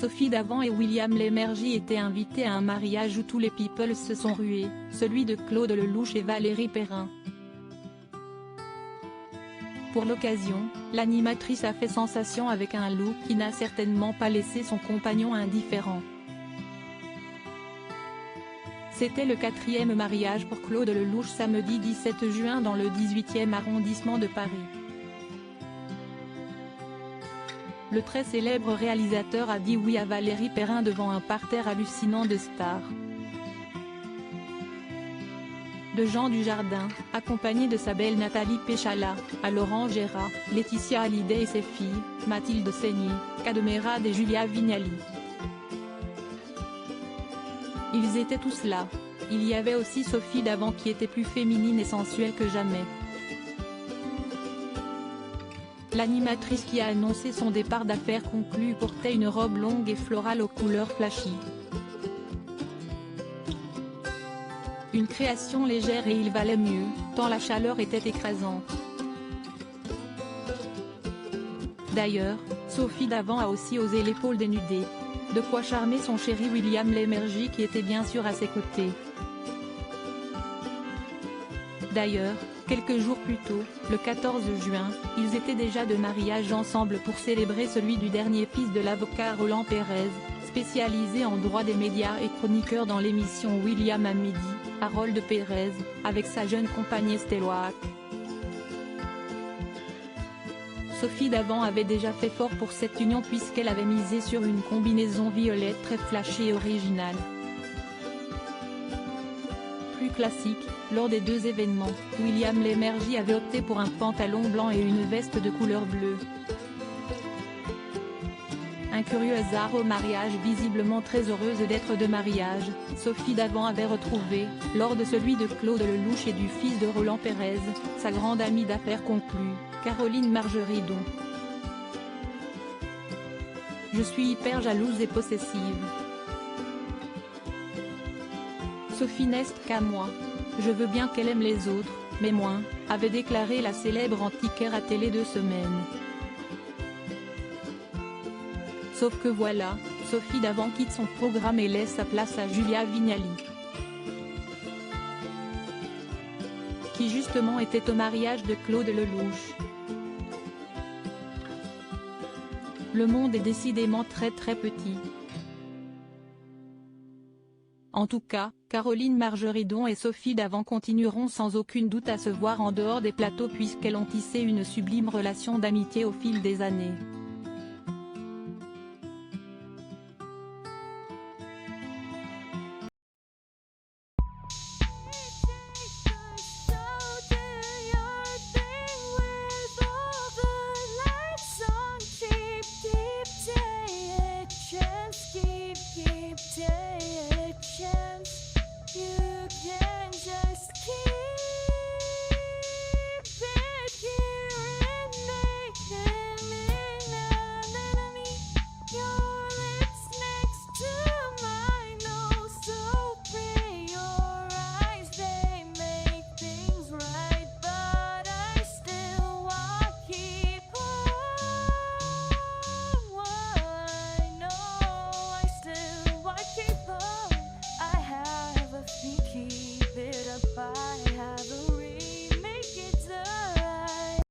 Sophie Davant et William Lémergie étaient invités à un mariage où tous les people se sont rués, celui de Claude Lelouch et Valérie Perrin. Pour l'occasion, l'animatrice a fait sensation avec un look qui n'a certainement pas laissé son compagnon indifférent. C'était le 4e mariage pour Claude Lelouch samedi 17 juin dans le 18e arrondissement de Paris. Le très célèbre réalisateur a dit oui à Valérie Perrin devant un parterre hallucinant de stars. De Jean Dujardin, accompagné de sa belle Nathalie Péchala, à Laurent Gérard, Laetitia Hallyday et ses filles, Mathilde Seigner, Cadmerade et Julia Vignali. Ils étaient tous là. Il y avait aussi Sophie Davant qui était plus féminine et sensuelle que jamais. L'animatrice qui a annoncé son départ d'affaires conclues portait une robe longue et florale aux couleurs flashy. Une création légère et il valait mieux, tant la chaleur était écrasante. D'ailleurs, Sophie Davant a aussi osé l'épaule dénudée. De quoi charmer son chéri William Lémergie qui était bien sûr à ses côtés. D'ailleurs, quelques jours plus tôt, le 14 juin, ils étaient déjà de mariage ensemble pour célébrer celui du dernier fils de l'avocat Roland Pérez, spécialisé en droit des médias et chroniqueur dans l'émission William à midi, Harold Pérez, avec sa jeune compagne Estelle Oak. Sophie Davant avait déjà fait fort pour cette union puisqu'elle avait misé sur une combinaison violette très flashy et originale. Plus classique, lors des deux événements, William Lémergie avait opté pour un pantalon blanc et une veste de couleur bleue. Un curieux hasard au mariage. Visiblement très heureuse d'être de mariage, Sophie Davant avait retrouvé, lors de celui de Claude Lelouch et du fils de Roland Pérez, sa grande amie d'affaires conclue, Caroline Margeridon. Je suis hyper jalouse et possessive. Sophie n'est qu'à moi. Je veux bien qu'elle aime les autres, mais moins, avait déclaré la célèbre antiquaire à Télé 2 Semaines. Sauf que voilà, Sophie Davant quitte son programme et laisse sa place à Julia Vignali, qui justement était au mariage de Claude Lelouch. Le monde est décidément très petit. En tout cas, Caroline Margeridon et Sophie Davant continueront sans aucun doute à se voir en dehors des plateaux puisqu'elles ont tissé une sublime relation d'amitié au fil des années.